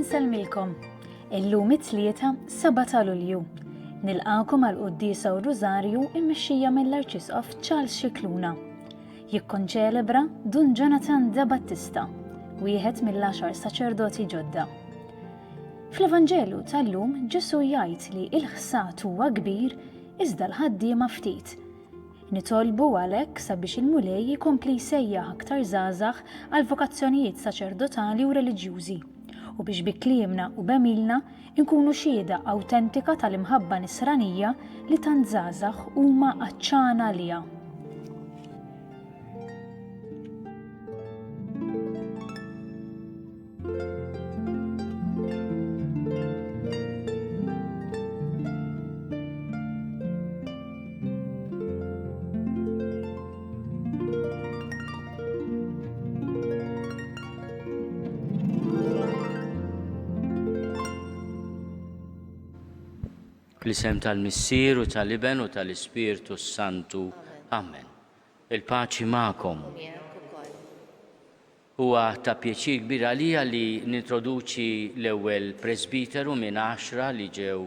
Inselmilkom. Illum it-tlieta 7 ta' Lulju. Nilqakom għal qudiesa u Rużarju immexxija mill-Arċisqof Charles Scicluna. Jikkonċelebra Dun Jonathan Da Battista, wieħed mill-10 saċerdoti ġodda. Fl-Evanġelu tal-lum Ġesu jgħid li l-ħsat huwa kbir iżda l-ħaddiema ftit. Nitolbu għalhekk sabiex il-mulej jikompli jsejjaħ aktar żgħażagħ għal vokazzjonijiet saċerdotali u reliġjużi u biex bi kliemna u b'għemilna nkunu xhieda awtentika tal-imħabba nisranija li tant żgħażagħ huma għaċċana għaliha. Fl-isem tal-Missier u tal-Iben u tal-Ispirtu Santu. Amen. Il-paċi magħkom. Huwa ta' pjaċir kbir għalija li nintroduċi l-ewwel presbiteru minn 10 li ġew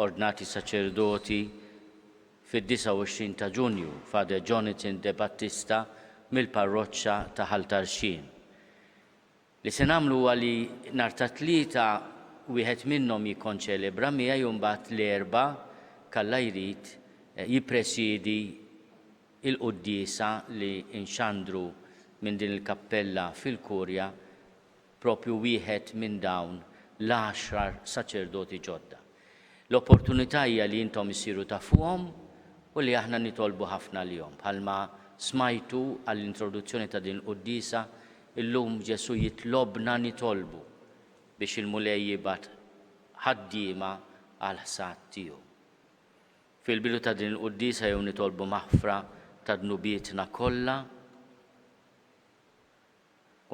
ordnati saċerdoti fid-29 ta' Ġunju, Fader Jonathan Da Battista mill-parroċċa ta' Ħaltarxien. Li se nagħmlu huwa li nhar ta' tlieta wieħed minnhom jikkonċelebra miegħi u mbagħad l-erba' kalla jrid jippresjedi il-quddiesa li nxandru minn din il-kappella fil-Kurja propju wieħed minn dawn l-10 saċerdoti ġodda. L-opportunità hija li intom issiru tafuhom u li aħna nitolbu ħafna lihom. Bħalma smajtu għall-introduzzjoni ta' din il-quddiesa, illum Ġesu jitlobna nitolbu biex il-mulej jibgħat ħaddiema għal ħsad tiegħu. Fil-bidu ta' din il-quddiesa jew nitolbu maħfra ta' dnubietna kollha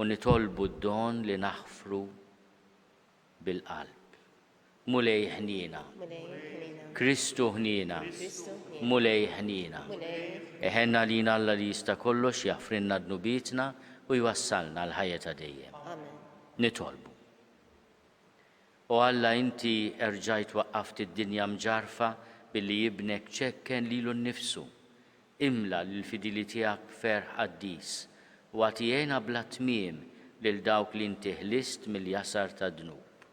u nitolbu d-don li naħfru bil-qalb. Mulej ħnina, Kristu ħnina, mulej ħnina. Eħenna lina Alla li jista' kollox jaħfrinna dnubietna u jwassalna l-ħajja ta' dejjem. Nitolbu. U Alla inti erġajt waqqaft id-dinja mġarfa billi jibnek ċekken lilu nnifsu. Imla l-fidili tiegħek ferħ qaddis u għatijena bla tmiem lil dawk li inti ħlist mill-jasar ta' dnub.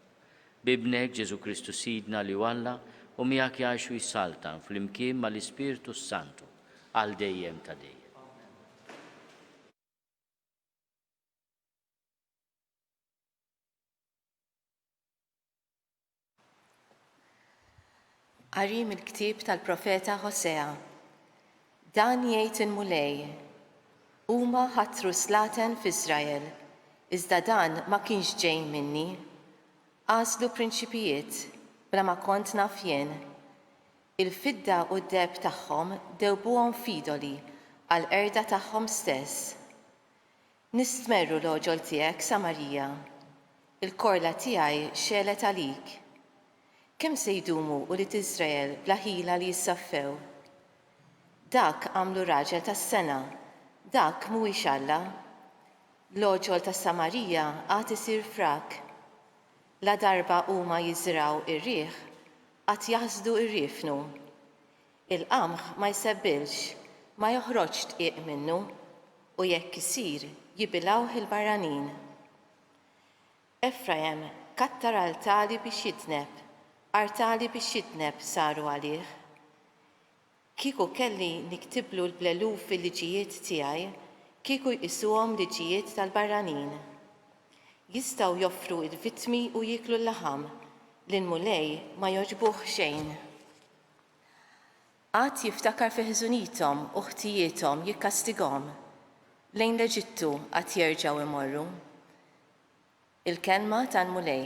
Bibnek Ġesu Kristu Sidna li Alla u miegħek jgħixu jsaltan fl-imkien mal-Ispirtu Santu għal dejjem ta' dejjem. Qari mill-ktieb tal-profeta Ħosea. Dan jgħid il-mulej, huma ħattru slaten f'Iżrael, iżda dan ma kienx ġej minni. Għażlu prinċipijiet bla ma kont naf jien. Il-fidda u d-deb tagħhom dewbuhom f'idoli għal qerda tagħhom stess. Nistmerru l-oġol tiegħek Samarija, il-korla tiegħi xelet għalik. Kemm se jdumu u li Iżrael bla ħila li jissaffew? Dak għamlu raġel tas-sena, dak mhuwiex Alla. L-oġol tas Samarija għad isir frak. La darba huma jiżraw ir-riħ għad jaħsdu ir-riefnu. Il-qamħ ma jsebbilx, ma joħroġx tqiq minnu u jekk isir jibilgħu il-barranin. Efrajem kattar altari biex jitneb, artali biex jitneb saru għalih. Kieku kelli niktiblu l-bleluf fil-liġijiet tiegħi, kieku jqisuhom liġijiet tal-barranin. Jistgħu joffru l-vittmi u jieklu l-laħam, l-mulej ma jogħġbuh xejn. Għad jiftakar fi ħżuniethom u ħtijietom jikkastigahom, lejn l-Eġittu għad jerġgħu imorru. Il-kelma tal-mulej.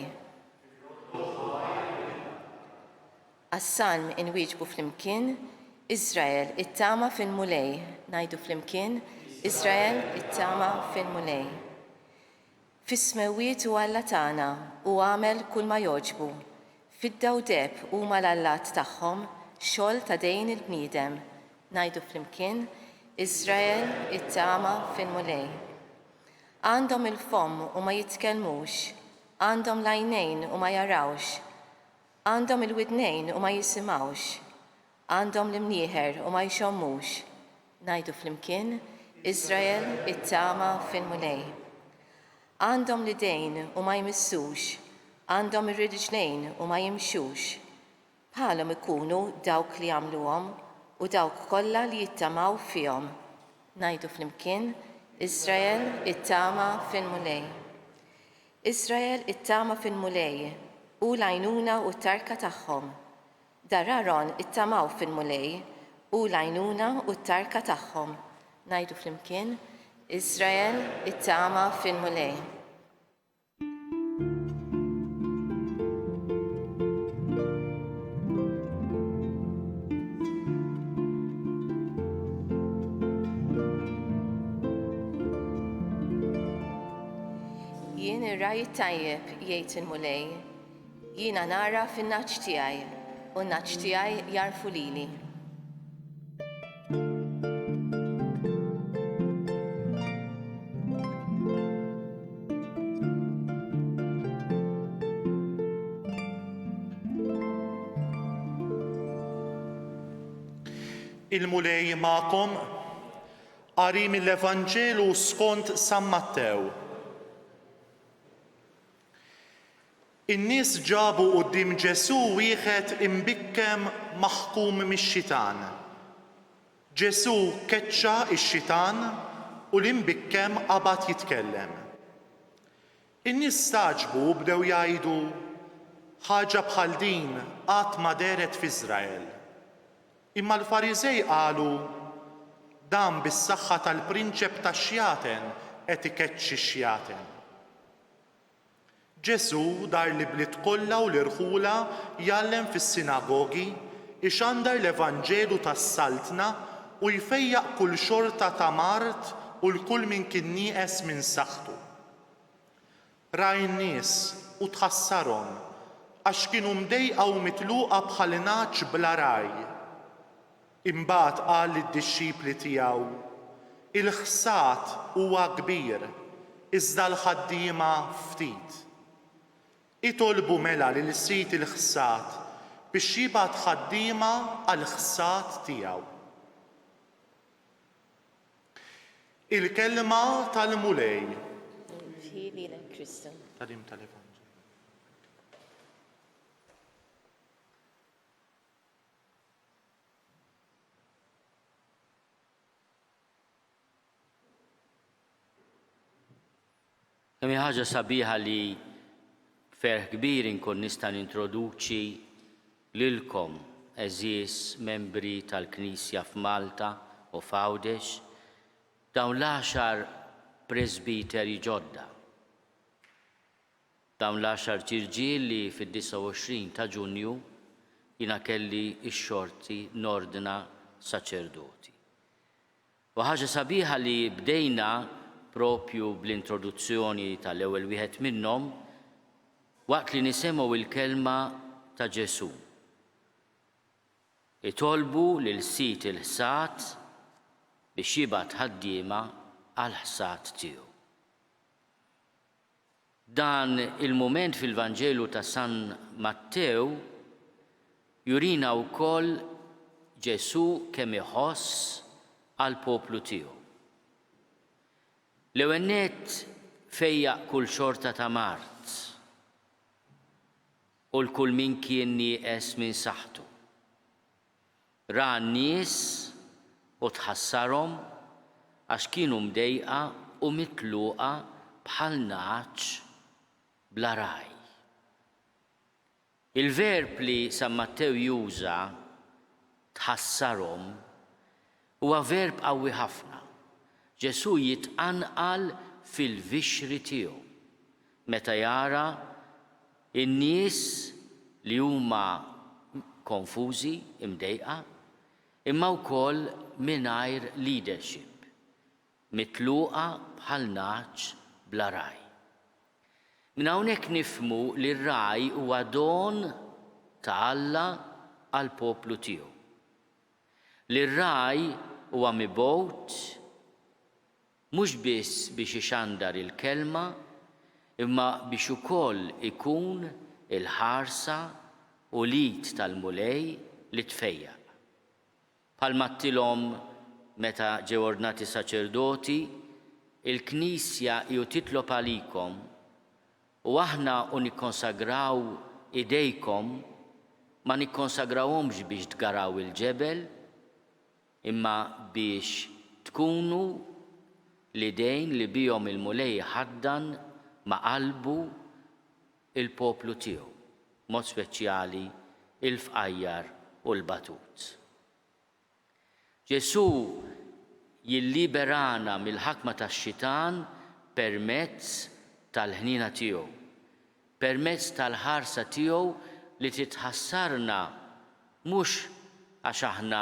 Għas-salm inwieġbu flimkien, Iżrael it-tama fil-mulej. Ngħidu flimkien, Iżrael it-tama fil-mulej. Fis-smewiet u Alla tagħna u għamel kull ma jogħġbu. Fidda u deb huma l-allat tagħhom xogħol ta' dejn il-bniedem. Ngħidu flimkien, Iżrael it-tama fil-mulej. Għandhom il-fomm u ma jitkellmux, għandhom l-għajnejn u ma jarawx, għandhom il-widnejn u ma jisimawx, għandhom l-imnieħer u ma jxommux. Ngħidu flimkien, Iżrael it-tama fil-mulej. Għandhom l-idejn u ma jmissux, għandhom ir-riġlejn u ma jimxux. Bħalhom ikunu dawk li għamluhom u dawk kollha li jittamaw fihom. Ngħidu flimkien, Iżrael it-tama fil-mulej. Iżrael it-tama fil-mulej u l-għajnuna u t-tarka tagħhom. Dar Aron it-tamaw fil-mulej u l-għajnuna u t-tarka tagħhom. Ngħidu flimkien, Iżrael it-tama fil-mulej. Jien ir-raj tajjeb jgħid il-mulej, jiena nara fin-naċ tiegħi u n-naċ tiegħi jarfu lili. Il-mulej ma'kom qari mill-Evanġelu skont San Mattew. In-nies ġabu quddiem Ġesu wieħed imbikkem maħkum mix-xitan. Ġesu keċċa x-xitan u l-imbikkem qabad jitkellem. In-nies staġbu bdew jgħidu ħaġa bħal din qatt ma deret f'Iżrael. Imma l-Fariżej qalu dan bis-saħħa tal-prinċep tax-xjaten qed ikeċċi x-xjaten. Ġesu dar li bliet kollha u l-irħula jgħallem fis-sinagogi, ixandar l-Evanġelu tas-saltna u jfejjaq kull xorta ta' mart u l-kull min kien nieqes minn saħħtu. Ra n-nies u tħassarhom għax kienu mdejqa u mitluqa bħal naċ bla raj. Imbagħad qal lid-dixxipli tiegħu, il-ħsad huwa kbir, iżda l-ħaddiema ftit. Itolbu mela lil sit il-ħsad biex jibgħat ħaddiema għall-ħsad tiegħu. Il-kelma tal-mulej. Talim tal-Evanġelu. Kemm ħaġa sabiħa li ferħ kbir inkun nista' nintroduċi lilkom eżies membri tal-Knisja f'Malta u f'Għawdex dawn l-10 presbiteri ġodda. Dawn l-10 ġirġiel li fid-29 ta' Ġunju jiena kelli x-xorti nordna saċerdoti. U ħaġa sabiħa li bdejna propju bl-introduzzjoni tal-ewwel wieħed minnhom waqt li nisimgħu il-kelma ta' Ġesu. Itolbu lil sit il-ħsad biex jibgħat ħaddiema għall-ħsad tiegħu. Dan il-mument fil-Vanġelu ta' San Mattew jurina wkoll Ġesu kemm iħoss għall-poplu tiegħu. L-ewwel nett fejjaq kull xorta ta' mart u l-kull min kien nieqes minn saħħtu. Ra n-nies u tħassarhom għax kienu mdejqa u mitluqa bħal naċ bla raj. Il-verb li San Mattew juża tħassarhom huwa verb qawwi ħafna. Ġesu jitqanqal fil-vixri tiegħu meta jara in-nies li huma konfużi, imdejqa, imma wkoll mingħajr leadership, mitluqa bħal naċ bla raj. Minn hawnhekk nifhmu li r-raj huwa don ta' Alla għall poplu tiegħu. Li r-raj huwa mibgħut mhux biss biex ixandar il-kelma, imma biex ukoll ikun il-ħarsa u lid tal-mulej li tfejjaq. Bħalma għidtilhom meta ġew ordnati saċerdoti, il-Knisja ju titlob għalikom u aħna nikkonsagraw idejkom ma nikkonsagrawhomx biex tgaraw il-ġebel, imma biex tkunu l-idejn li bihom il-mulej ħaddan ma' qalbu il-poplu tiegħu, mod speċjali il-fqajjar u l-batut. Ġesu jilliberana mill-ħakma tax-xitan permezz tal-ħnina tiegħu, permezz tal-ħarsa tiegħu li titħassarna mhux għax aħna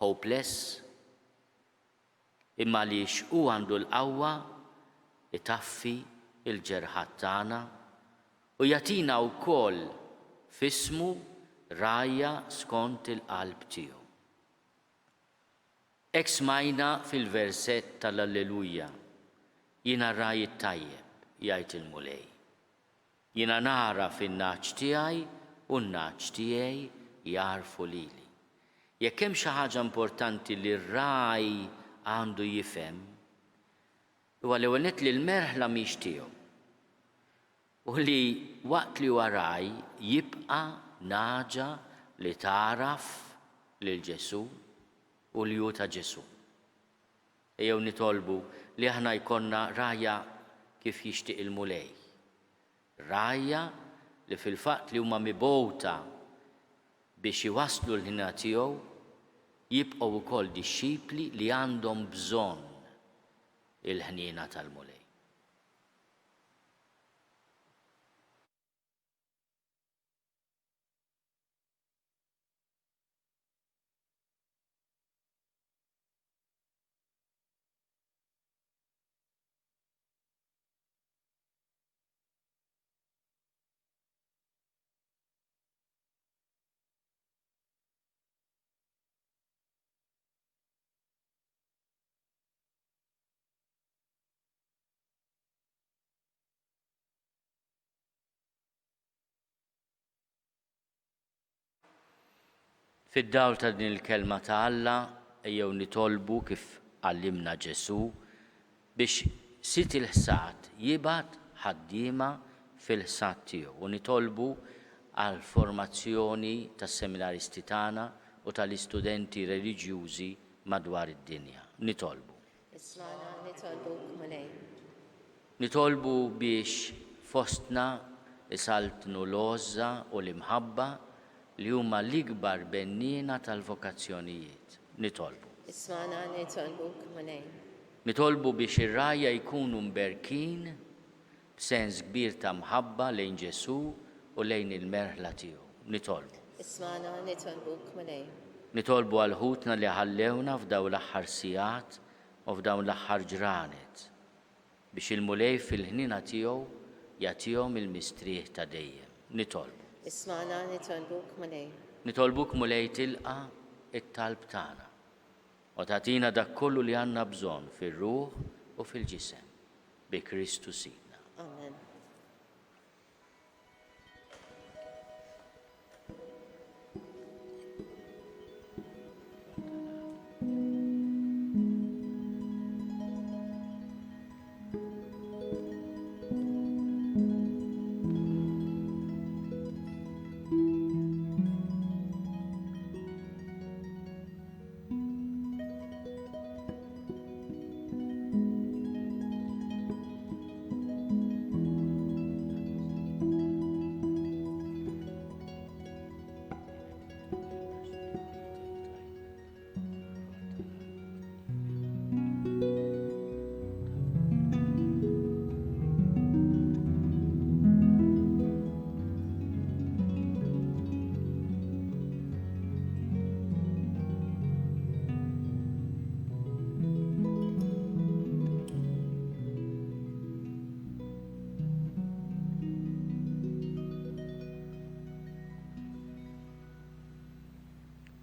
hopeless, imma għaliex hu għandu l-qawwa itaffi il-ġerħat tagħna u jagħtina wkoll f'ismu rajja skont il-qalb tiegħu. Hekk smajna fil-versett tal-Alleluja, jiena r-raj it-tajjeb, jgħid il-mulej. Jiena nara fin-naċ tiegħi u n-naċ tiegħi jarfu lili. Jekk hemm xi ħaġa importanti li r-raj għandu jifhem, huwa l-ewwel nett li l-merħla mhix tiegħu. U li waqt li huwa raj jibqa' naġa li taraf lil Ġesu u li hu ta' Ġesu. Ejjew nitolbu li aħna jkollna rajja kif jixtieq il-mulej. Rajja li fil-fatt li huma mibgħuta biex iwasslu l-ħina tiegħu jibqgħu wkoll dixxipli li għandhom bżonn il-ħniena tal-mulej. Fid-dawl ta' din il-kelma ta' Alla ejjew nitolbu kif għallimna Ġesu biex sit il-ħsad jibgħat ħaddiema fil-ħsad tiegħu u nitolbu għal formazzjoni tas-seminaristi tagħna u tal-istudenti reliġjużi madwar id-dinja. Nitolbu. Ismana nitolbuk mulej. Nitolbu biex fostna isaltnu l-għoża u l-imħabba li huma l-ikbar benniena tal-vokazzjonijiet. Nitolbu. Ismana nitolbuk mulej. Nitolbu biex ir-rajja jkunu mberkin b'sens kbir ta' mħabba lejn Ġesu u lejn il-merħla tiegħu. Nitolbu. Ismana nitolbuk mulej. Nitolbu għal ħutna li ħallewna f'dawn l-aħħar sigħat u f'dawn l-aħħar ġranet biex il-mulej fil-ħnina tiegħu jagħtihom il-mistrieħ ta' dejjem. Nitolbu. Ismana nitolbuk mulej. Nitolbuk mulej tilqa' it-talb tagħna u tagħtina dak kollu li għandna bżonn fir-ruħ u fil-ġisem bi Kristu sidna. Amen.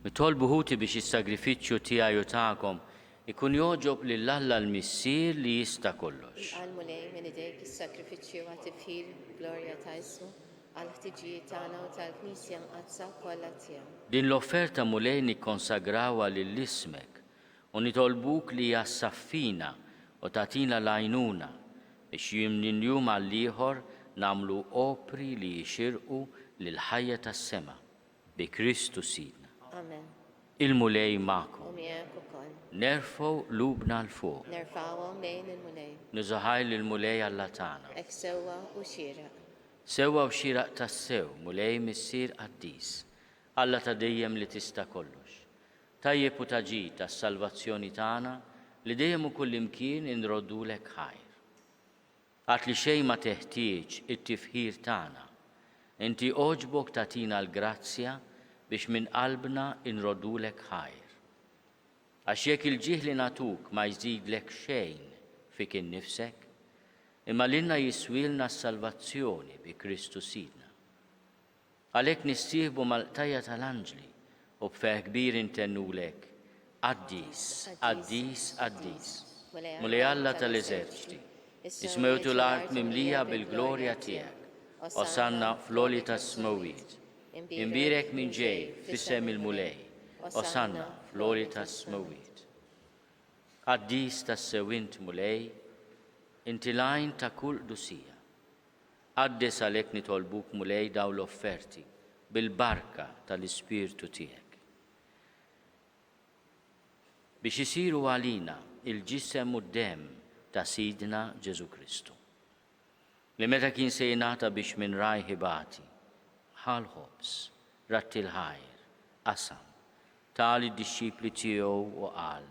Nitolbu ħuti biex is-sagrifiċċju tiegħi u tagħkom ikun joġob lil Alla l-Missier li jista' kollox. Għal mulej minn idejk is-sakrifiċċju għat-tifħir glorja ta' Issu għal-ħtiġijiet tagħna u tal-Knisja mqazza kollha tiegħu. Din l-offerta mulej nikkonsagrawa lill-ismek u nitolbuk li jassaffina u tatina lajnuna biex jimnin jum għall-ieħor namlu opri li jixirqu lil-ħajja tas-sema bi Kristu Sidna. Amen. Il-mulej ma'kom. U miegħek ukoll. Nerfgħu lubna l-fuq. Nerfgħuhom lejn il-mulej. Nużaħaj lill-mulej Alla tagħna. Hekk sewwa u xieraq. Sewwa u xieraq tas-sew, mulej missier qaddis. Alla ta' dejjem li tista' kollox. Tajjeb u taġid tas-salvazzjoni tagħna li dejjem u kullimkien inroddulek ħajr. Għat li xejn ma teħtieġ it-tifħir tagħna. Inti oġbok tatina l-grazzja biex minn qalbna inroddulek ħajr. Għax jekk il-ġieħ li natuk ma jżidlek xejn fik innifsek, imma l-inna jiswilna s-salvazzjoni bi Kristu Sidna. Għalhekk nistieħbu mal-qtajja tal-anġli u b'ferħ kbir intennulek Qaddis, Qaddis, Qaddis, mulej Alla tal-eżerċiti, ismewtu l-art mimlija bil-glorja tiegħek, osanna fl-oli tas-smawiet. Imbirek minn ġej fissem il-mulej, osanna fl-oli tas-smawiet. Qaddis tas-sewint mulej, inti lajn ta' kull dusija. Qaddes għalhekk nitolbuk mulej daw l-offerti bil-barka tal-Ispirtu tiegħek. Biex isiru għalina il-ġisem u d-dem ta' Sidna Ġesu Kristu. Li meta kien se jingħata biex minn raj ħibati, ħal ħobs, ratti l-ħajr, qasam, tal id-disċipli tiegħu u qal,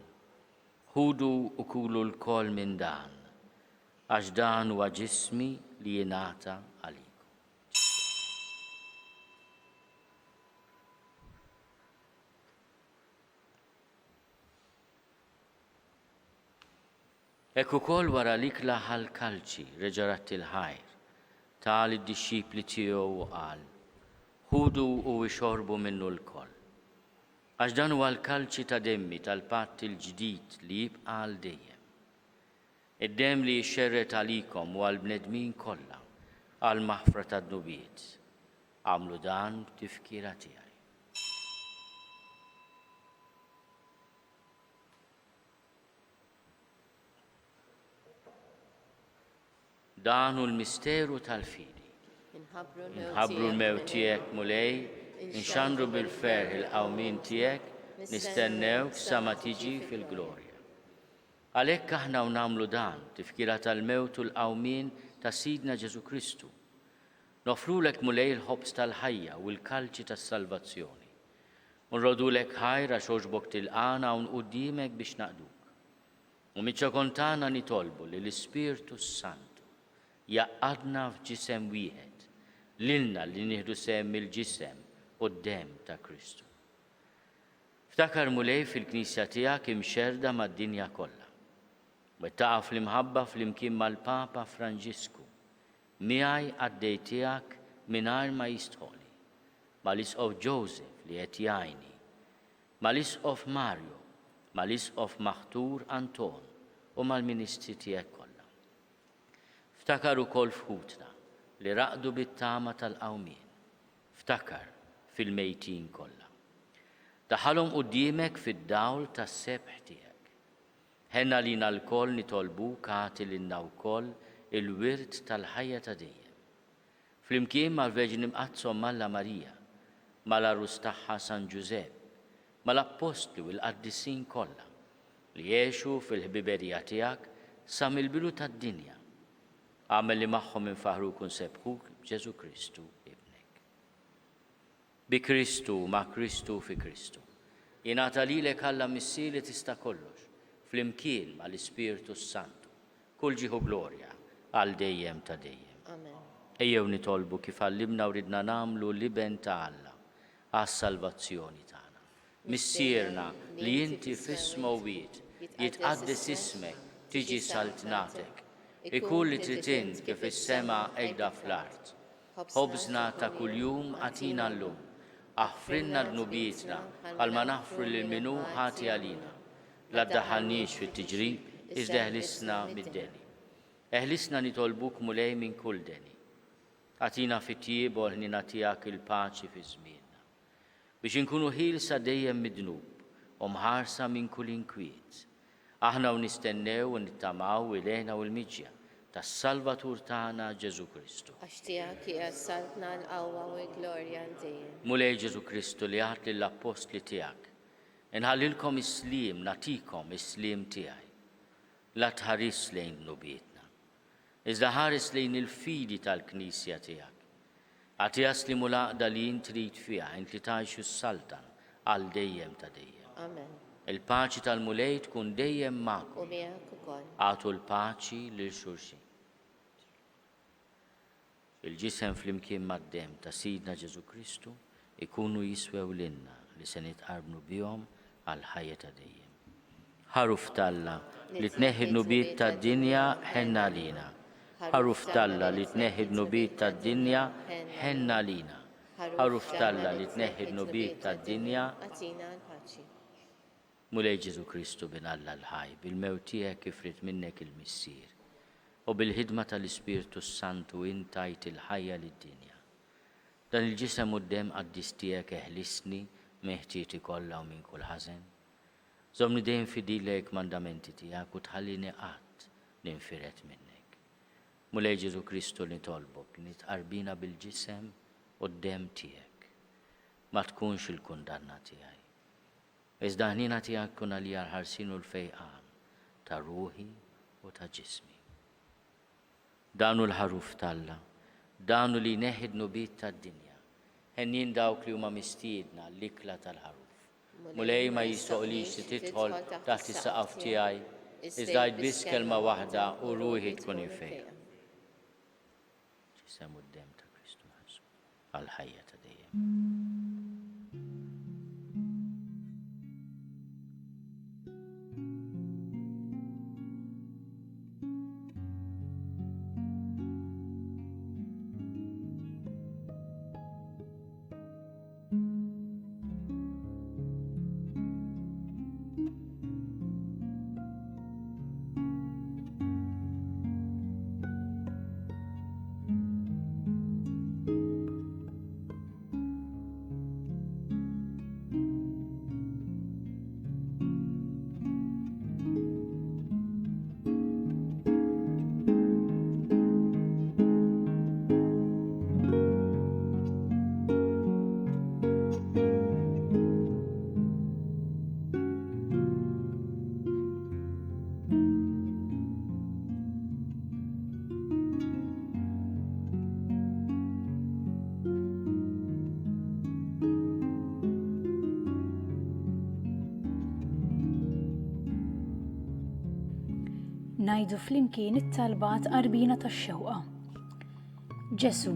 ħudu u kulu l-kol minn dan, għax dan huwa ġismi li jingħata għalikom. Hekk ukoll wara l-ikla ħall-kalċi reġa' ratti l-ħajr, tal id-disċipli tiegħu u qal, ħudu u ixorbu minnu l-koll. Għax dan huwa l-kalċi ta' demmi tal-patt il-ġdid li jibqa' għal dejjem. Id-dem li jxerret għalikom u għal-bnedmin kollha għal maħfra tad-nubiet. Għamlu dan b'tifkira tiegħi. Dan hu l-misteru tal-fidi. Inħabru l-mew tiegħek mulej, inxandru bil-ferħ il-qawmin tiegħek, nistennewk sa ma tiġi fil-glorja. Għalhekk aħna u nagħmlu dan tifkira tal-mewt u l-qawmin ta' Sidna Ġesu Kristu. Nofrulek mulej il-ħobs tal-ħajja u l-kalċi tas-salvazzjoni. Nrodulek ħajr għax oġbok tilqana u nquddimek biex naqduk. U miċ-ċokontana nitolbu li l-Ispirtu Santu jaqqadna f'ġisem wieħed, lilna li nieħdu sehem mill-ġisem u d-dem ta' Kristu. Ftakar mulej fil-Knisja tiegħek imxerda mad-dinja kollha. Wettaqa' fl-imħabba fl-imkien mal-Papa Franġisku. Miegħi għaddej tiegħek mingħajr ma jistħoli. Mal-Isqof Joseph li qed jgħinni, mal-Isqof Mario, mal-Isqof Maħtur Anton u mal-Ministri tiegħek kollha. Ftakar ukoll f'ħutna li raqdu bit-tama tal-qawmien. Ftakar fil-mejtin kollha. Daħalhom quddiemek fid-dawl tas-sebħ tiegħek. Ħenna lina l-koll nitolbuk għati lilna wkoll il-wirt tal-ħajja ta' dejjem. Flimkien mal-Verġini Mqazzom Malla Marija, mal-Arus tagħha San Ġusepp, mal-Apostlu u l-Qaddisin kollha li jgħixu fil-ħbiberija tiegħek sa mill-bidu tad-dinja. Għamel li magħhom infaħruk u nsebħuk Ġesu Kristu ibnek. Bi Kristu, ma' Kristu fi Kristu. Jingħata lilek Alla missir li tista' kollox, flimkien mal-Ispirtu Santu, kull ġieħu glorja għal dejjem ta' dejjem. Amen. Ejjew nitolbu kif għallimna u ridna nagħmlu liben ta' Alla għas-salvazzjoni tagħna. Missierna li inti fis-smawiet jitqaddes ismek tiġi saltnatek. Ikun li tritin kif is-sema qiegħda fl-art. Ħobżna ta' kuljum għatina llum. Aħfrinna d-nubietna għal ma naħfru lil minu ħati għalina. La ddaħħalniex fit-tiġrib iżda ħlisna mid-deni. Eħlisna nitolbuk mulej minn kull deni. Atina fit-tjieb u ħnina tiegħek il-paċi fi żmienna. Biex inkunu ħielsa dejjem midnub u mħarsa minn kull inkwiet. Aħna u nistennew u nittamaw ilejna u l-miġja tas-Salvatur tagħna Ġesu Kristu. Għax tiegħek hija saltna l-qawwa u l-glorja dejjem. Mulej Ġesu Kristu li għat lill-apostli tiegħek. Inħallilkom is-sliem, natikom is-sliem tiegħi. La tħares lejn nubietna. Iżda ħares lejn il-fidi tal-Knisja tiegħek. Għatija slimu laqda li intrid fiha, inti tgħixu s-saltan għal dejjem ta' dejjem. Amen. Il-paċi tal-mulej tkun dejjem magħkom. U miegħek ukoll. Għatu l-paċi lil xulxin. Il-ġisem flimkien mad-dem ta' Sidna Ġesu Kristu ikunu jiswew lilna li se nitqarbnu bihom għal ħajja ta' dejjem. Ħaruf Talla li tneħħi nubiet tad-dinja ħenna lina. Ħaruf Talla li tneħħi nubiet tad-dinja ħenna lina. Ħaruf Talla li tneħħi nubiet tad-dinja. Atina l-paċi. Mulej Ġesu Kristu bin Alla l-ħaj, bil-mewt tiegħek kifrit minnek il-missier u bil-ħidma tal-Ispirtu Santu intajt il-ħajja lid-dinja. Dan il-ġisem u d-dem qaddis tiegħek eħlisni meħtieti kollha u minn kull ħażen. Żomni dejjem fidilek mandamenti tiegħek u tħallini qatt ninfiret minnek. Mulej Ġesu Kristu nitolbok li nitqarbina bil-ġisem u d-dem tiegħek. Ma tkunx il-kundanna tiegħi. Iżda ħnina tiegħek kun għalija l-ħarsin u l-fejqan ta' ruħi u ta' ġismi. Danu l-ħaruf Talla, danu li neħid nubiet tad-dinja, ħennin dawk li huma mistiedna l-ikla tal-ħaruf. Mulej ma jistoqlix li tidħol taħt is-saqaf tiegħi, iżda biss kelma waħda u ruħi tkun infejqa. Ġisem u d-dem ta' Kristu Ħassu, għal-ħajja ta' dejjem. Ngħidu flimkien it-talba tqarbina tax-xewqa. Ġesu,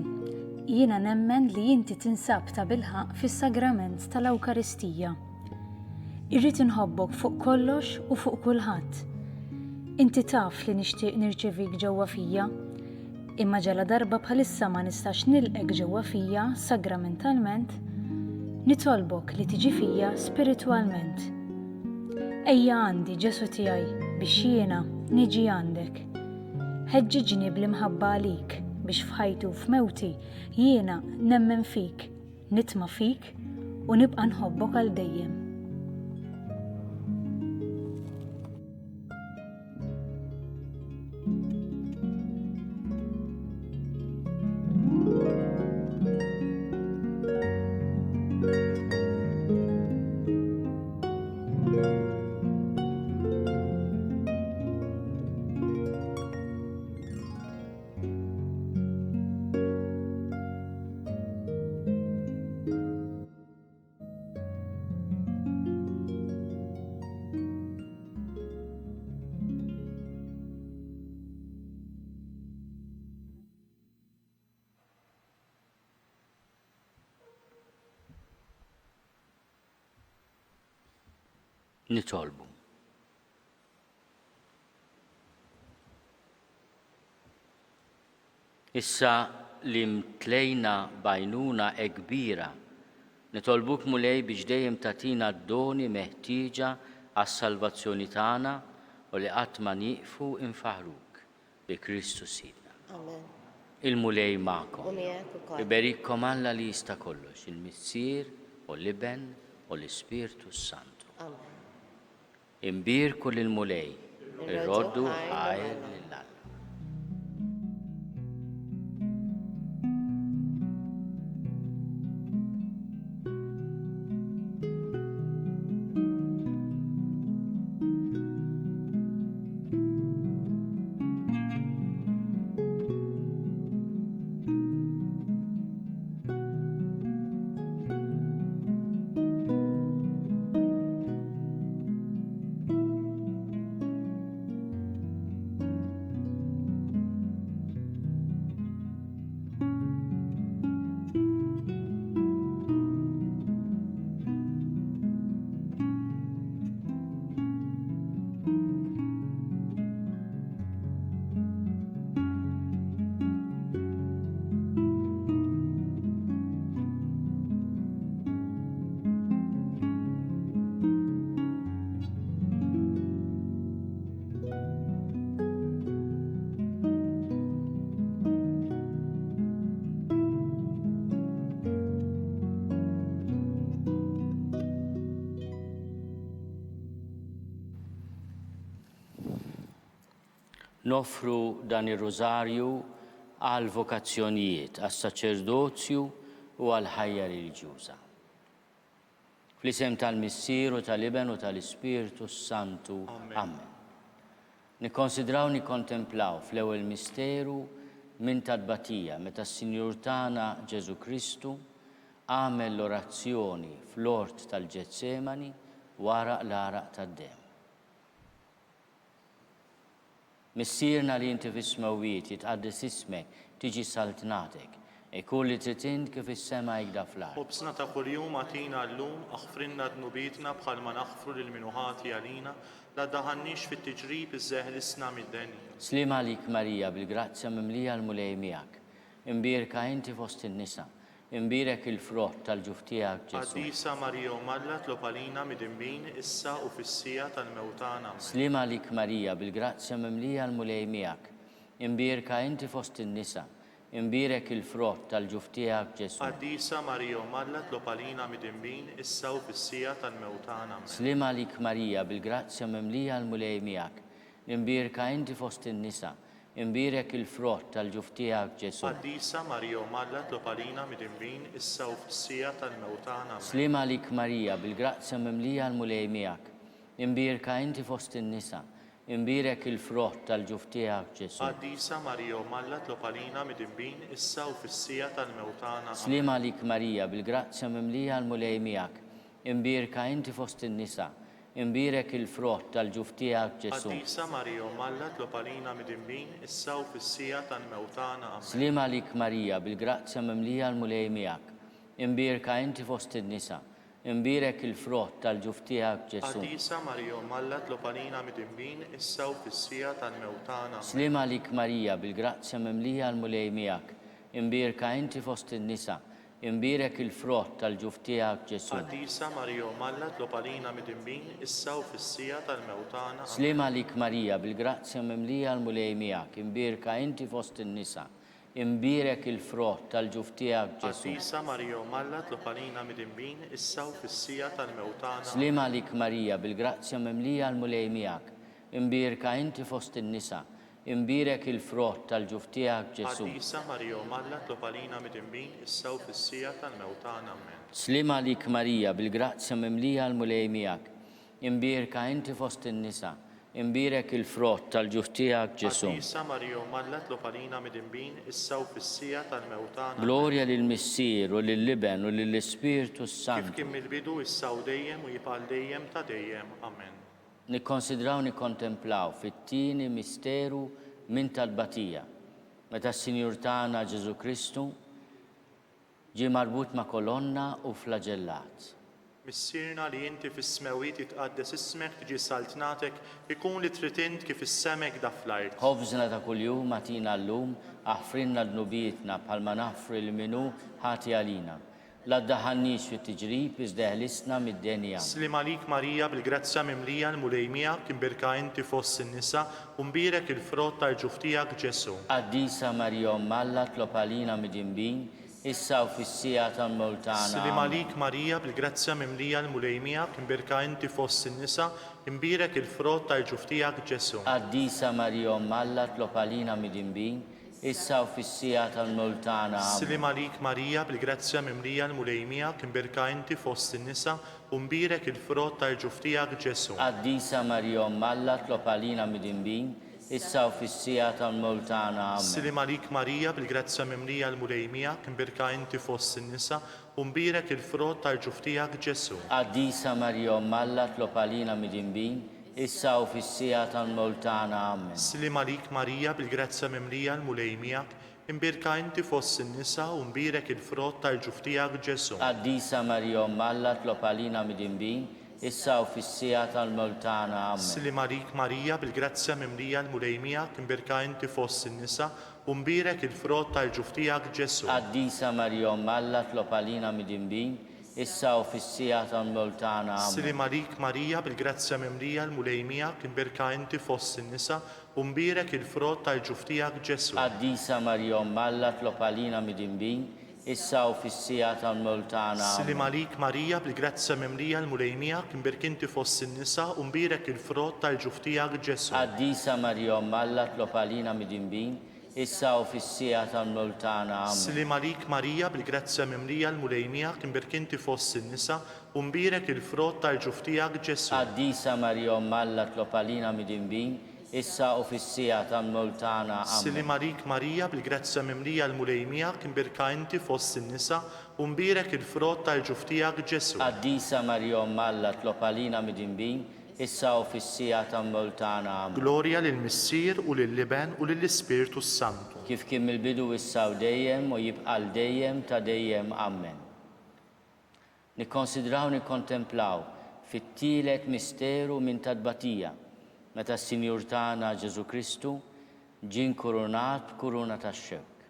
jiena nemmen li inti tinsab ta' bilħaq fis-sagrament tal-Ewkaristija. Irrid inħobbok fuq kollox u fuq kulħadd. Inti taf li nixtieq nirċevik ġewwa fija, imma ġala darba bħalissa ma nistax nilqek ġewwa fija sagramentalment, nitolbok li tiġi fija spiritwalment. Ejja għandi Ġesu tiegħi biex jiena niġi għandek. Ħeġġiġni bl-imħabba għalik biex f'ħajti u f'mewti jiena nemmen fik, nitma' fik u nibqa' nħobbok għal dejjem. Nitolbu. Issa li mtlejna bajnuna kbira, nitolbuk mulej biex dejjem tatina d-doni meħtieġa għas-salvazzjoni tagħna u li qatt ma nieqfu infaħruk bi Kristu Sidna. Amen. Il-mulej ma'kom. U miegħek ukoll. Iberikkom Alla li jista' kollox, il-Missier u l-Iben u l-Ispirtu Santu. Amen. Imbirku l-mulej, irroddu ħajr lill-Alla. Nofru dan ir-Rożarju għal vokazzjonijiet, għas saċerdozju u għal ħajja reliġjuża. Fl-isem tal-Missier u tal-Iben u tal-Ispirtu Santu. Amen. Nikkonsidraw nikkontemplaw fl-ewwel misteru minn tal-batija meta s-Sinjur tagħna Ġesu Kristu għamel l-orazzjoni fl-ort tal-Ġetsemani wara l-għaraq tad-dem. Missierna li inti fis-smawiet jitqaddis ismek tiġi saltnatek, ikun li trid int kif is-sema jgda fl-ard. Ħobsna ta' kuljum għatina llum aħfrinna dnubitna bħal ma naħfru lil minuħati għalina la daħannix fit-tiġrib iżżeħlisna mid-denja. Slima għalik Marija bil-grazzja mimlija l-mulej miegħek, imbierka inti fost in-nisa, imbierek il-frott tal-ġuf tiegħek Ġesu. Qaddisa Marija Malla tlob għalina mid-imbin issa u fis-sija tal-mewtana. Slima għalik Marija bil-grazzja mimlija l-mulej miegħek, imbierka inti fost in-nisa, imbierek il-frott tal-ġuf tiegħek Ġesu. Qaddisa Marija Malla tlob għalina mid-imbin issa u fis-sija tal-mewtana. Slima għalik Marija bil-grazzja mimlija l-mulej miegħek, imbierka inti fost in-nisa, imbierek il-frott tal-ġuf tiegħek Ġesu. Qaddisa Marija Malla tlob għalina mid-imbin issa u fis-sija tal-mewtana. Slima għalik Marija bil-grazzja mimlija l-mulej miegħek, imbierka inti fost in-nisa, imbierek il-frott tal-ġuf tiegħek Ġesu. Qaddisa Marija Malla tlob għalina mid-imbin issa u fis-sija tal-mewtana. Slima għalik Marija bil-grazzja mimlija l-mulej miegħek, imbierka inti fost in-nisa, imbierek il-frott tal-ġuf tiegħek Ġesu. Qaddisa Marija Malla tlob għalina mid-imbin issa u fis-sija tal-mewtana. Slima għalik Marija bil-grazzja mimlija l-mulej miegħek, imbierka inti fost in-nisa, imbierek il-frott tal-ġuf tiegħek Ġesu. Qaddisa Marija Malla tlob għalina mid-imbin issa u fis-sija tal-mewtana. Slima għalik Marija bil-grazzja mimlija l-mulej miegħek, imbierka inti fost in-nisa, imbierek il-frott tal-ġuf tiegħek Ġesu. Qaddisa Marija Malla tlob għalina mid-imbin issa u fis-sija tal-mewtana. Slima għalik Marija bil-grazzja mimlija l-mulej miegħek, imbierka inti fost in-nisa, imbierek il-frott tal-ġuf tiegħek Ġesu. Qaddisa Marija Malla tlob għalina mid-imbin issa u fis-sija tal-mewtana. Slima għalik Marija bil-grazzja mimlija l-mulej miegħek, imbierka inti fost in-nisa, imbierek il-frott tal-ġuf tiegħek Ġesu. Qaddisa Marija Malla tlob għalina mid-imbin issa u fis-sija tal-mewtana. Amen. Slima għalik Marija bil-grazzja mimlija l-mulej miegħek, imbierka inti fost in-nisa, imbierek il-frott tal-ġuf tiegħek Ġesu. Qaddisa Marija Malla tlob għalina mid-imbin issa u fis-sija tal-mewtana. Glorja lill-Missier u lill-Iben u lill-Ispirtu Kif Santu. kien mill-bidu issa u dejjem u jibqa' dejjem ta' dejjem. Amen. Nikkonsidraw nikkontemplaw fit-tieni misteru minn tal-batija, meta s-Sinjur tagħna Ġesu Kristu ġie marbut ma' kolonna u flagellat. Missierna li inti fis-smawiet jitqaddes ismek tiġi saltnatek ikun li trid int kif is-semek da fl-art. Ħobżna ta' kuljum għatina llum, aħfrinna dnubietna bħalma naħfru l-minu ħati għalina. la ddaħħalniex fit-tiġrib iżda ħlisna mid-denja. Slim għalik Marija bil-grazzja mimlija l-mulejmija kimbirka inti fost in-nisa u mbirek il-frott tal-ġuftijak Ġesu. Qaddisa Marija Umm Alla tlob għalina mid-inbin, issa u fis-sija tal-mewt Slim tagħna. għalik Marija bil-grazzja mimlija l-mulejmija kimbirka inti fost in-nisa imbirek il-frott tal-ġuftijak Ġesu. Qaddisa Marija Umm Alla tlob għalina mid-inbin, issa u fis-sija tal-mewt tagħna. Slim għalik Marija bil-grazzja mimlija l-mulejmija kimbirka inti fost in-nisa u mbirek il-frott tal-ġuftijak Ġesu. Qaddisa Marija Umm Alla tlob għalina mid-inbin, issa u fis-sija tal-mewt tagħna. Slim għalik Marija bil-grazzja mimlija l-mulejmija kimbirka inti fost in-nisa u mbirek il-frott tal-ġuftijak Ġesu. Qaddisa Marija Umm Alla tlob għalina mid-inbin, issa u fis-sija tal-mewt tagħna. Amen. Slim għalik Marija bil-grazzja mimlija l-mulejmija imbirka inti fost in-nisa u mbirek il-frott tal-ġuftijak Ġesu. Qaddisa Marija Umm Alla tlob għalina mid-inbin, issa u fis-sija tal-mewt tagħna. Amen. Slim għalik Marija bil-grazzja mimlija l-mulejmija kimbirka inti fost in-nisa u mbirek il-frott tal-ġuftijak Ġesu. Qaddisa Marija Umm Alla tlob għalina mid-inbin, issa u fis-sija tal-mewt tagħna. Amen. Slim għalik Marija bil-grazzja mimlija l-mulejmija kimbirka inti fost in-nisa u mbirek il-frott tal-ġuftijak Ġesu. Qaddisa Marija Umm Alla tlob għalina mid-inbin, issa u fis-sija tal-mewt tagħna. Amen. Slim għalik Marija bil-grazzja mimlija l-mulejmija kimbirk inti fost in-nisa u mbirek il-frott tal-ġuftijak Ġesu. Qaddisa Marija Umm Alla tlob għalina mid-inbin, issa u fis-sija tal-mewt tagħna. Amen. Slim għalik Marija bil-grazzja mimlija l-mulejmija kimbirk inti fost in-nisa u mbirek il-frott tal-ġuftijak Ġesu. Qaddisa Marija Umm Alla tlob għalina mid-inbin, issa u fis-sija tal-mewt tagħna. Amen. Slim għalik Marija bil-grazzja mimlija l-mulejmija kimbirka inti fost in-nisa u mbirek il-frott tal-ġuftijak Ġesu. Qaddisa Marija Umm Alla tlob għalina mid-inbin, issa u fis-sija tal-mewt tagħna. Amen. Glorja lill-Missier u lill-Liben u lill-Ispirtu Santu. Kif kien mill-bidu issa u dejjem u jibqal dejjem ta' dejjem. Amen. Nikkonsidraw nikkontemplaw fit-tielet misteru minn tadbatija meta s-Sinjur tagħna Ġesu Kristu ġie nkurunat kuruna tax-xewk.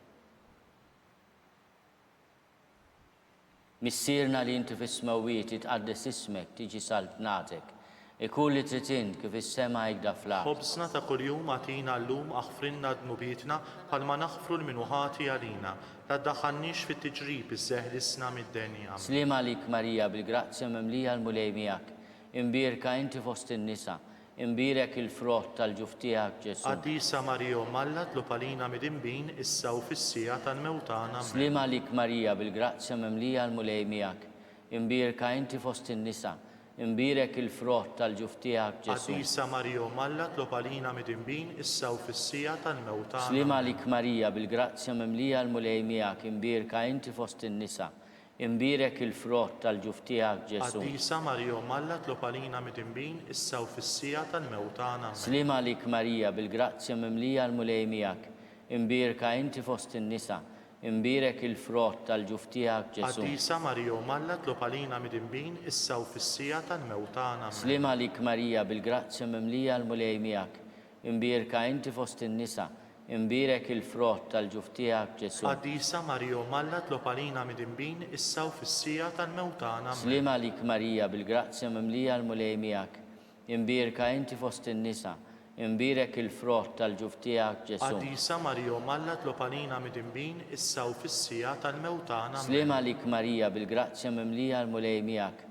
Missierna li inti fis-smawiet jitqaddes ismek tiġi saltnatek. Ikun li trid int kif is-sema hekk fl-ard. Ħobsna ta' kuljum għatina llum aħfrinna dnubietna bħalma naħfru l-minuħati għalina. Ta' ddaħħalniex fit-tiġrib isseħlisna mid-denja. Slim għalik Marija bil-grazzja mimlija l-mulejmijak, imbirka inti fost in-nisa, imbirek il-frott tal-ġuftijak Ġesu. Qaddisa Marija Umm Alla tlob għalina mid-inbin issa u fis-sija tal-mewt tagħna. Slim għalik Marija bil-grazzja mimlija l-mulejmijak, imbirka inti fost in-nisa, imbirek il-frott tal-ġuftijak Ġesu. Qaddisa Marija Umm Alla tlob għalina mid-inbin issa u fis-sija tal-mewt tagħna. Slim għalik Marija bil-grazzja mimlija l-mulejmijak, imbirka inti fost in-nisa, imbirek il-frott tal-ġuftijak Ġesu. Qaddisa Marija Umm Alla tlob għalina mid-inbin issa u fis-sija tal-mewt tagħna. Slim għalik Marija bil-grazzja mimlija l-mulejmijak, imbirka inti fost in-nisa, imbirek il-frott tal-ġuftijak Ġesu. Qaddisa Marija Umm Alla tlob għalina mid-inbin issa u fis-sija tal-mewt tagħna. Slim għalik Marija bil-grazzja mimlija l-mulejmijak, imbirka inti fost in-nisa, imbirek il-frott tal-ġuftijak Ġesu. Qaddisa Marija Umm Alla tlob għalina mid-inbin issa u fis-sija tal-mewt tagħna. Slim għalik Marija bil-grazzja mimlija l-mulejmijak, imbirka inti fost in-nisa, imbirek il-frott tal-ġuftijak Ġesu. Qaddisa Marija Umm Alla tlob għalina mid-inbin issa u fis-sija tal-mewt tagħna. Slim għalik Marija bil-grazzja mimlija l-mulejmijak,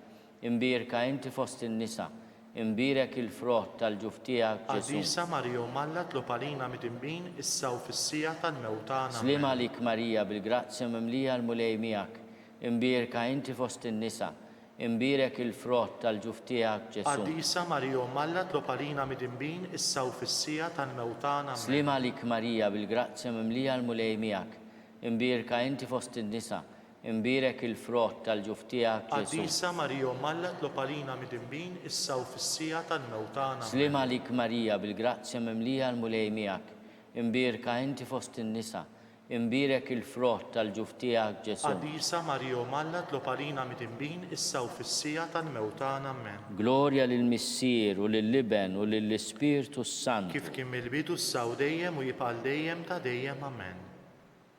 imbirka inti fost in-nisa, imbirek il-frott tal-ġuftijak Ġesu. Qaddisa Marija Umm Alla tlob għalina mid-inbin issa u fis-sija tal-mewt tagħna. Slim għalik Marija bil-grazzja mimlija l-mulejmijak, imbirka inti fost in-nisa, imbirek il-frott tal-ġuftijak Ġesu. Qaddisa Marija Umm Alla tlob għalina mid-inbin issa u fis-sija tal-mewt tagħna. Slim għalik Marija bil-grazzja mimlija l-mulejmijak, imbirka inti fost in-nisa, imbirek il-frott tal-ġuftijak Ġesu. Qaddisa Marija Umm Alla tlob għalina mid-inbin issa u fis-sija tal-mewt tagħna. Slim għalik Marija bil-grazzja mimlija l-mulejmijak, imbirka inti fost in-nisa, imbirek il-frott tal-ġuftijak Ġesu. Qaddisa Marija Umm Alla tlob għalina mid-inbin issa u fis-sija tal-mewt tagħna. Amen. Glorja lill-Missier u lill-Liben u lill-Ispirtu Sant. Kif kien mill-bidu issa u dejjem u jibqal dejjem ta' dejjem. Amen.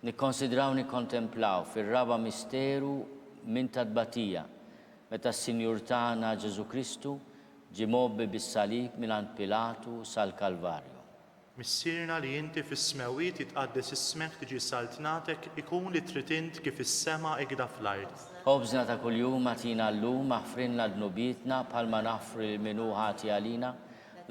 Nikkonsidraw nikkontemplaw fir-raba misteru minn tadbatija meta s-Sinjur tagħna Ġesu Kristu ġie mobbi bis-salib mingħand Pilatu sal-Kalvarju. Missierna li inti fis-smewiet jitqaddes ismek tiġi saltnatek ikun li trid int kif is-sema ikda fl-ard. Ħobżna ta' kuljum atina llum aħfrinna dnubietna bħalma naħfru lil min hu ħati għalina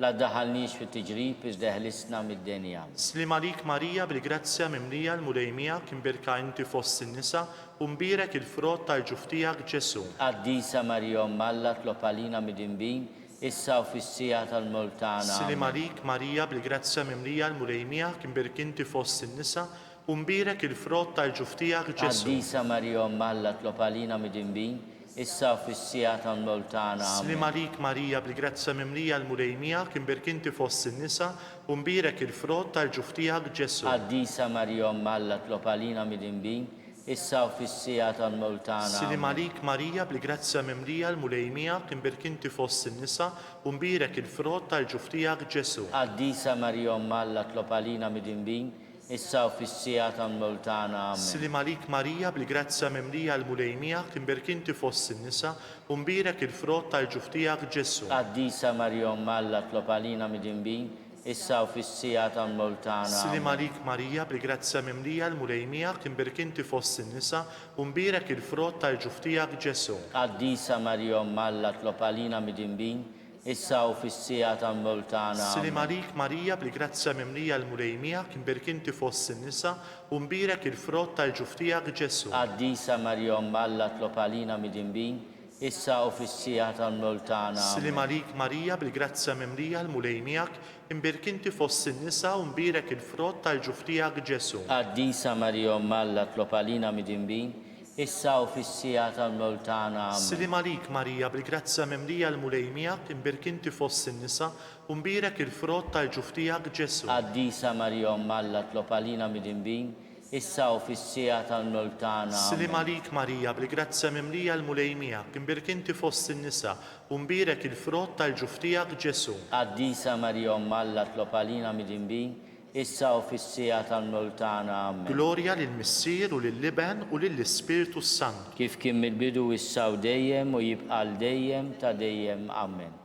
la ddaħħalniex fit-tiġrib iżda ħlisna mid-denja. Slim għalik Marija bil-grazzja mimlija l-mulejmija kimbirka inti fost in-nisa u mbirek il-frott tal-ġuf tiegħek Ġesu. Qaddisa Marija Omma Alla tlob għalina mid-inbin issa u fis-sija tal-mewt tagħna. Slim għalik Marija bil-grazzja mimlija l-mulejmija kimbirk inti fost in-nisa u mbirek il-frott tal-ġuf tiegħek Ġesu. Qaddisa Marija Omma Alla tlob għalina mid-inbin issa u fis-sija tal-mewt tagħna. Slim għalik Marija bil-grazzja mimlija l-mulejmija kimbirk inti fost in-nisa u mbirek il-frott tal-ġuf tiegħek Ġesu. Qaddisa Marija Omma Alla tlob għalina mid-inbin issa u fis-sija tal-mewt tagħna. Slim għalik Marija bil-grazzja mimlija l-mulejmija kimbirk inti fost in-nisa u mbirek il-frott tal-ġuf tiegħek Ġesu. Qaddisa Marija Omma Alla tlob għalina mid-inbin issa u fis-sija tal-mewt tagħna. Slim għalik Marija bil-grazzja mimlija l-mulejmija kimbirk inti fost in-nisa u mbirek il-frott tal-ġuf tiegħek Ġesu. Qaddisa Marija Omma Alla tlob għalina mid-inbin issa u fis-sija tal-mewt tagħna. Slim għalik Marija bil-grazzja mimlija l-mulejmija kimbirk inti fost in-nisa u mbirek il-frott tal-ġuf tiegħek Ġesu. Qaddisa Marija Omma Alla tlob għalina mid-inbin issa u fis-sija tal-mewt tagħna. Slim għalik Marija bil-grazzja mimlija l-mulejmija kimbirk inti fost in-nisa u mbirek il-frott tal-ġuf tiegħek Ġesu. Qaddisa Marija Omma Alla tlob għalina mid-inbin issa u fis-sija tal-mewt tagħna. Slim għalik Marija bil-grazzja mimlija l-mulejmijak imbirk inti fost in-nisa u mbirek il-frott tal-ġuf tiegħek Ġesu. Qaddisa Marija Omma Alla tlob għalina mid-inbin issa u fis-sija tal-mewt tagħna. Slim għalik Marija bil-grazzja mimlija l-mulejmijak imbirk inti fost in-nisa u mbirek il-frott tal-ġuf tiegħek Ġesu. Qaddisa Marija Omma Alla tlob għalina mid-inbin issa u fis-sija tal-mewt tagħna. Slim għalik Marija bil-grazzja mimlija l-mulejmijak imbirk inti fost in-nisa u mbirek il-frott tal-ġuf tiegħek Ġesu. Qaddisa Marija Omma Alla tlob għalina mid-inbin issa u fis-sija tal-mewt tagħna. Glorja lill-Missier u lill-Liben u lill-Ispiritu Sant. Kif kien mill-bidu issa u dejjem u jibqa' dejjem ta' dejjem. Amen.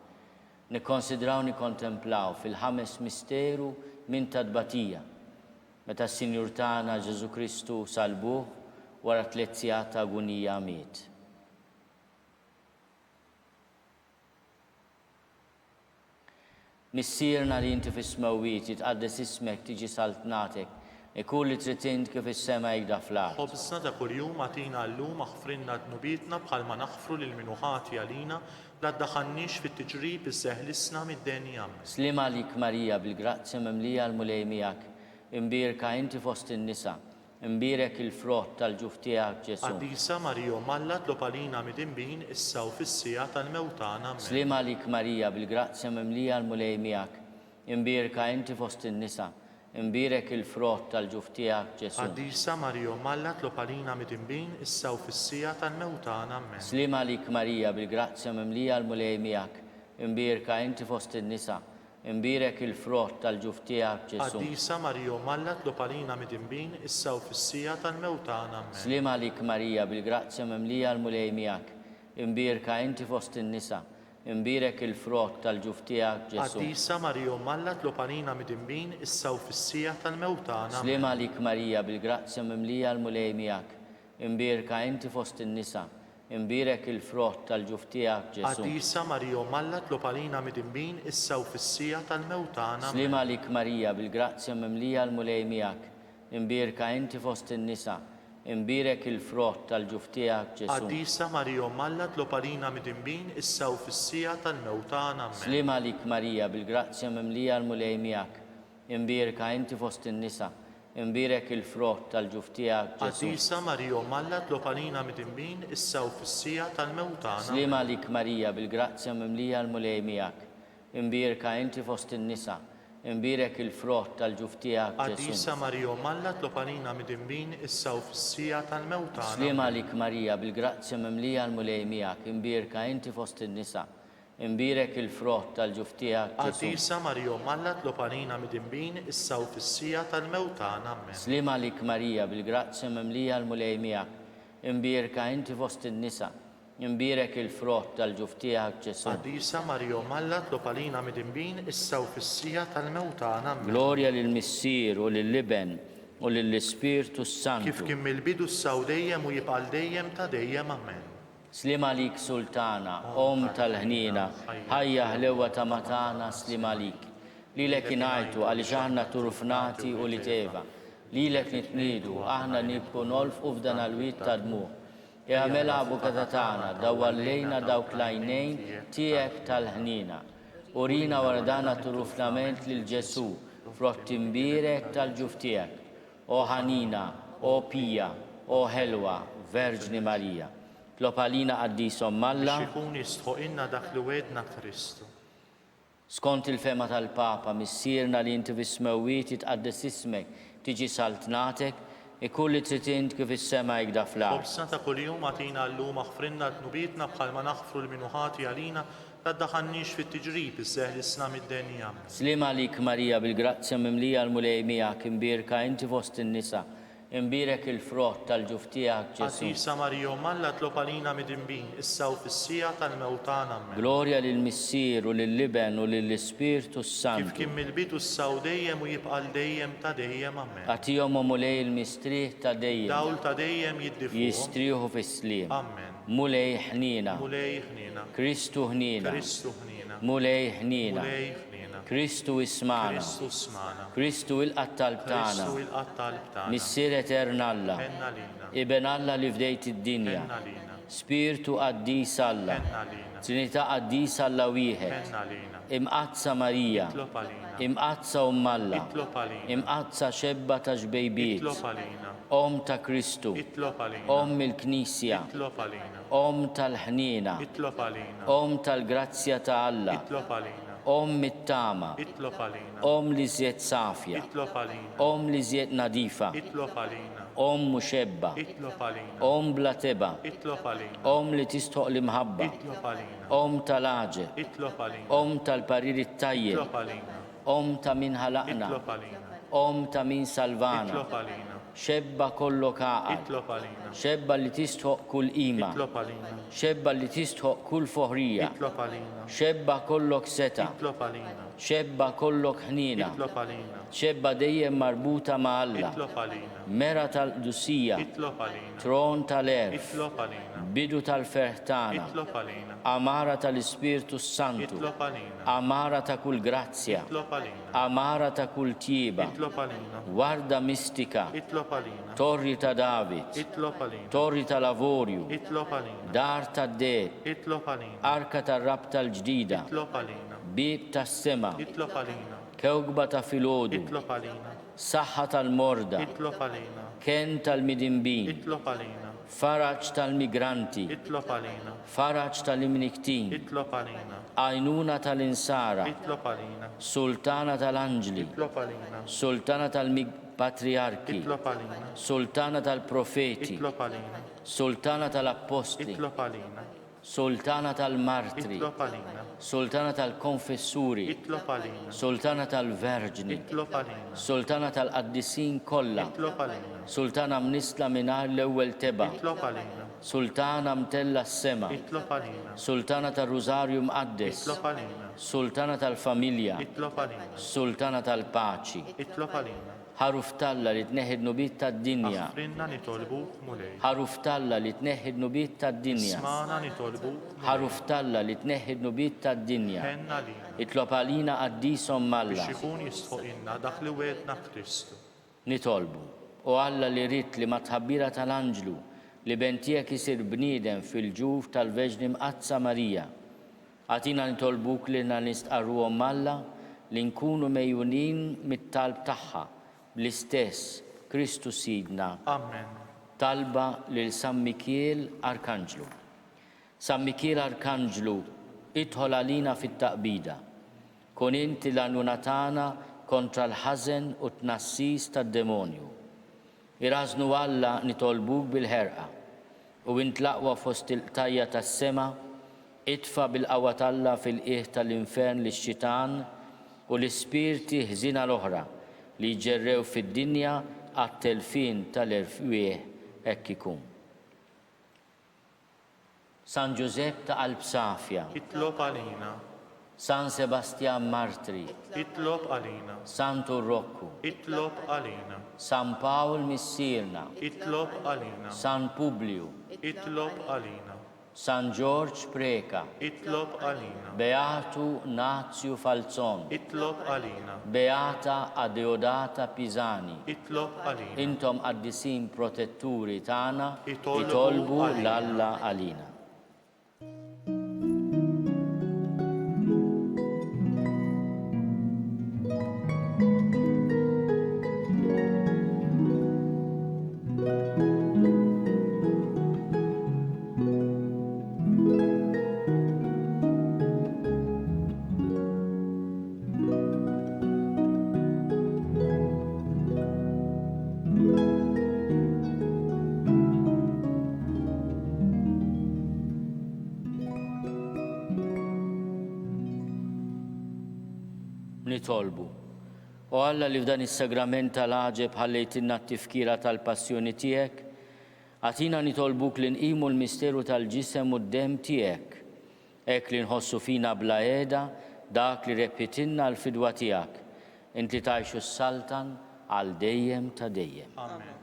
Nikkonsidraw nikkontemplaw fil-ħames misteru minn tadbatija meta s-Sinjur tagħna Ġesu Kristu salbuh wara 3 sigħat ta' agonija miet. Missierna li inti fis-smawiet jitqaddes ismek tiġi saltnatek ikun li trid int kif is-sema jgħidha fl-art. Ħobżna ta' kuljum atina llum aħfrinna dnubietna bħalma naħfru lil min hu ħati għalina la ddaħħalniex fit-tiġrib iżda ħlisna mid-denja. Slim għalik Marija bil-grazzja mimlija l-mulejmijak imbirka inti fost in-nisa imbirek il-frott tal-ġuf tiegħek Ġesu. Qaddisa Marija Omma Alla tlob għalina mid-inbin issa u fis-sija tal-mewt tagħna. Slim għalik Marija bil-grazzja mimlija l-mulejmijak imbirka inti fost in-nisa imbirek il-frott tal-ġuf tiegħek Ġesu. Qaddisa Marija Omma Alla tlob għalina mid-inbin issa u fis-sija tal-mewt tagħna. Slim għalik Marija bil-grazzja mimlija l-mulejmijak imbirka inti fost in-nisa imbirek il-frott tal-ġuf tiegħek Ġesu. Qaddisa Marija Omma Alla tlob għalina mid-inbin issa u fis-sija tal-mewt tagħna. Slim għalik Marija bil-grazzja mimlija l-mulejmijak imbirka inti fost in-nisa imbirek il-frott tal-ġuf tiegħek Ġesu. Qaddisa Marija Omma Alla tlob għalina mid-inbin issa u fis-sija tal-mewt tagħna. Slim għalik Marija bil-grazzja mimlija l-mulejmijak imbirka inti fost in-nisa imbirek il-frott tal-ġuf tiegħek Ġesu. Qaddisa Marija Omma Alla tlob għalina mid-inbin issa u fis-sija tal-mewt tagħna. Slim għalik Marija bil-grazzja mimlija l-mulejmijak imbirka inti fost in-nisa imbirek il-frott tal-ġuf tiegħek Ġesu. Qaddisa Marija Omma Alla tlob għalina mid-inbin issa u fis-sija tal-mewt tagħna. Slim għalik Marija bil-grazzja mimlija l-mulejmijak imbirka inti fost in-nisa imbirek il-frott tal-ġuf tiegħek Ġesu. Qaddisa Marija Omma Alla tlob għalina mid-inbin issa u fis-sija tal-mewt tagħna. Slim għalik Marija bil-grazzja mimlija l-mulejmijak imbirka inti fost in-nisa imbirek il-frott tal-ġuf tiegħek Ġesu. Qaddisa Marija Omma Alla tlob għalina mid-inbin issa u fis-sija tal-mewt tagħna. Slim għalik Marija bil-grazzja mimlija l-mulejmijak imbirka inti fost in-nisa imbirek il-frott tal-ġuf tiegħek Ġesu. Qaddisa Marija Omma Alla tlob għalina mid-inbin issa u fis-sija tal-mewt tagħna. Slim għalik Marija bil-grazzja mimlija l-mulejmijak imbierka inti fost in-nisa, imbierek il-frott tal-ġuf tiegħek Ġesu. Qaddisa Marija Malla tlob għalina mid-imbin issa u fis-sija tal-mewtana. Amen. Glorja lill-Missier u lill-Liben u lill-Ispirtu Kif Santu. kien mill-bidu s-saw dejjem u jibqal dejjem ta' dejjem. Amen. Slima lik Sultana, Om tal-ħnina, ħajja ħlewa ta' matana slima lik. Lilek inajtu għaliex aħna turufnati u li teva. Lilek nitnidu, aħna nibku nolfqu f'dan għal-wit ta' dmuħ. Jgħamela avukata tagħna, dawwallejna dawk lajnejn tiegħek tal-ħnina. Urina wardana turufnament lil Ġesu, frott imbierek tal-ġuf tiegħek. O ħanina, o pija, o ħelwa, Verġni Marija. Tlob għalina qaddisom Malla. Biex ikun jistħoq inna dak li wedna Kristu. Skont il-fema tal-Papa, missierna li inti fis-smewwiet titqaddes ismek, tiġi saltnatek, ikulli tritint kif is-sema jgda fl-ard. Obsna ta' kuljum għatina llum aħfrinna t-nubitna bħal ma naħfru l-minuħati għalina taddaħannix fit-tiġrib iż-żeħlisna mid-denja. Slima lik Marija bil-grazzja mimlija l-mulej miegħek imbierka inti fost in-nisa, imbierek il-frott tal-ġuf tiegħek Ġesu. Qaddisa Marija Malla tlob għalina mid-imbin issa u fis-sija tal-mewtana. Amen. Glorja lill-Missier u lill-Liben u lill-Ispirtu Kif Santu. kien mill-bidu s-saw dejjem u jibqal dejjem ta' dejjem. Amen. Għatijom mulej il-mistrieħ ta' dejjem, Dawl ta' dejjem jiddifuhom. jistriħu fis-sliem. Amen. Mulej ħnina, Mulej ħnina. Kristu ħnina, Kristu ħnina. mulej ħnina, Mulej ħnina. Kristu ismana, Kristu smana. Kristu il-qattal btana, Kristu il-qattal btana. Missier Eterna Alla, Enna lina. Iben Alla li fdejt id-dinja, Enna lina. Spiritu qaddis Alla, Enna lina. Trinità qaddis Alla wieħed, Enna lina. imqazza Marija, Itlob għalina. imqazza Alla, Itlob għalina. imqazza xebba ta' ġbejbiet, Itlob għalina. Om ta' Kristu, Itlob għalina. Om il-Knisja, Itlob għalina. Om tal-ħnina, Itlob għalina. Om tal-grazzja ta' Alla, Itlob għalina. Om mit-tama, Itlob għalina. Om li zjed safja, Itlob għalina. Om li zjed nadifa, Itlob għalina. Om muxebba, Itlob għalina. Om bla teba, Itlob għalina. Om li tistħoq l-imħabba, Itlob għalina. Om tal-aġe, Itlob għalina. Om tal-parir it-tajjeb, Itlob għalina. Om ta' min ħalaqna, Itlob għalina. Om ta' min salvana, Itlob għalina. xebba kollok għaqal, Itlob għalina. xebba li tistħoq kull ima, Itlob għalina. xebba li tistħoq kull foħrija, Itlob għalina. xebba kollok seta, Itlob għalina. xebba kollok ħnina, Itlob għalina. xebba dejjem marbuta ma' Alla, Itlob għalina. mera tal-dusija, Itlob għalina. tron tal-erf, Itlob għalina. bidu tal-ferħtana, Itlob għalina. amara tal-Ispirtu Santu, Itlob għalina. amara ta' kull grazzja, Itlob għalina. amara ta' kull tjiba, Itlob għalina. warda mistika, Itlob għalina. torri ta' David, Itlob għalina. torri ta' lavorju, Itlob għalina. dar ta' det, Itlob għalina. arka ta' rab tal-ġdida, Itlob għalina. bib ta' sema, Itlob għalina. kewgba ta' filodu, Itlob għalina. saħħa tal-morda, Itlob għalina. ken tal-midimbin, Itlob għalina. faraġ tal-migranti, Itlob għalina. faraġ tal-imniktin, Itlob għalina. għajnuna tal-insara, Itlob għalina. sultana tal-anġli, Itlob għalina. sultana tal-patriarki, Itlob għalina. sultana tal-profeti, Itlob għalina. sultana tal-apostli, Itlob għalina. sultana tal-martri, Itlob għalina. sultana tal-konfessuri, Itlob għalina. sultana tal-verġni, Itlob għalina. sultana tal-qaddisin kollha, Itlob għalina. sultana mnisla minar l-ewwel teba, Itlob għalina. sultana mtella s-sema, Itlob għalina. sultana tal-Rużarju mqaddes, Itlob għalina. sultana tal-familja, Itlob għalina. sultana tal-paċi, Itlob għalina. ħaruf talla li tneħħid nubit tad-dinja, Aħfrinna nitolbuk mulej. ħaruf talla li tneħħid nubit tad-dinja, Smana nitolbuk ħaruf talla li tneħħid nubit tad-dinja, Henna lina. itlob għalina qaddisom Alla, Biex ikun jistħoq inna dak li wedna Kristu. nitolbu. U Alla li rrit li ma tħabbira tal-anġlu li bentijek isir bniedem fil-ġuf tal-Veġni mqazza Marija. Għatina nitolbuk li nistqarruhom Alla li nkunu mejjunin mit-talb tagħha l-istess Kristu Sidna. Amen. Talba lil San Mikiel Arkanġlu. San Mikiel Arkanġlu, idħol għalina fit-taqbida. Kun inti l-għanuna tagħna kontra l-ħażen u t-nassis tad-demonju. Irażnu Alla nitolbuk bil-ħerqa u int laqwa fost il-tajja tas-sema, itfa bil-qawwa Alla fil-qiegħ tal-infern lix-xitan u l-ispirti ħżina l-oħra li ġerrew fid-dinja għat-telfin tal-erfwieħ hekk ikun. San Giuseppe ta' Qalb Safja, itlob għalina, San Sebastian Martri, itlob għalina, Santu Rocco, itlob għalina, San Paul Missirna, itlob għalina, San Publiu, itlob għalina, San George Preka, itlob għalina, Beatu Nazio Falzon, itlob għalina, Beata Adeodata Pisani, itlob għalina. intom qaddisin protetturi tagħna Itolbu itolbu għalina. l-Alla għalina. Nitolbu. U Alla li f'dan is-sagrament tal-ħaġeb ħallejtilna t-tifkira tal-passjoni tiegħek, għatina nitolbuk li nqimu l-misteru tal-ġisem u d-dem tiegħek, hekk li nħossu fina bla qiegħda dak li repetinna l-fidwa tiegħek, inti tgħixu s-saltan għal dejjem ta' dejjem. Amen.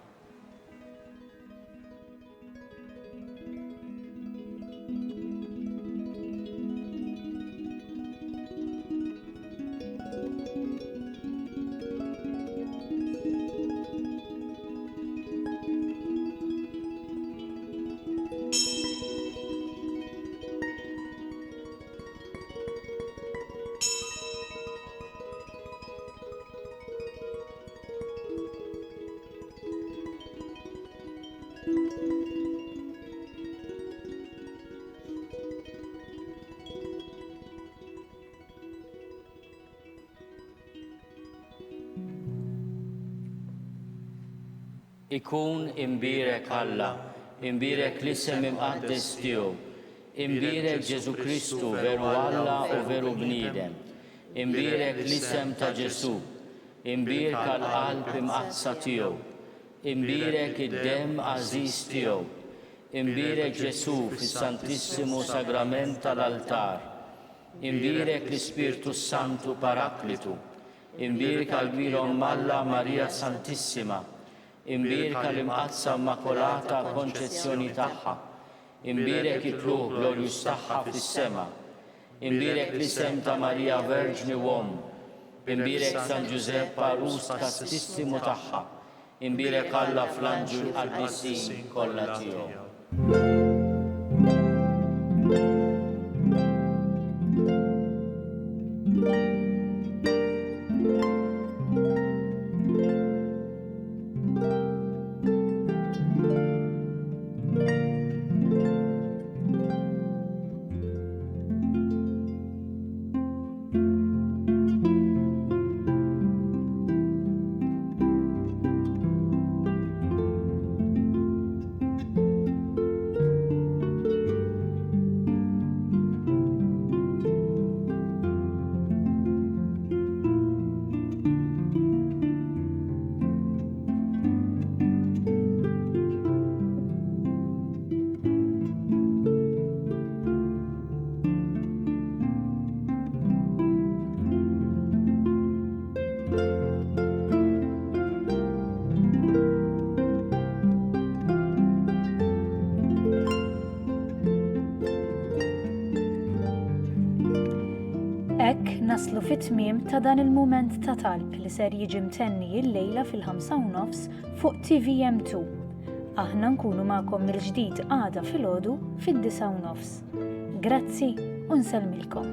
Ikun imbirek Alla, imbirek l-isem imqaddes tiegħu, imbirek Ġesu Kristu veru Alla u veru bniedem, imbirek l-isem ta' Ġesu, imbirek għall-qalb imqassa tiegħu, imbirek id-dem għażiż tiegħu, imbirek Ġesu fis-Santissimu Sagrament tal-altar, imbirek l-Ispirtu Santu Paraklitu, imbirek għall-kbira Alla Marija Santissima, imbirka l-imqazza immakolata konċezzjoni tagħha, imbirek it-tluq glorjus tagħha fis-sema, imbirek l-isem ta' Marija Verġni Uomm, imbirek San Giuseppe Arus kastissimu tagħha, imbirek Alla fl-anġu l-qaddisin kollha tiegħu. Naslu fit-tmiem ta' dan il-mument ta' talb li ser jiġi mtenni l-lejla fil-5:30 fuq TVM2. Aħna nkunu magħkom mill-ġdid għada filgħodu fid-9:30. Grazzi u nsellmilkom.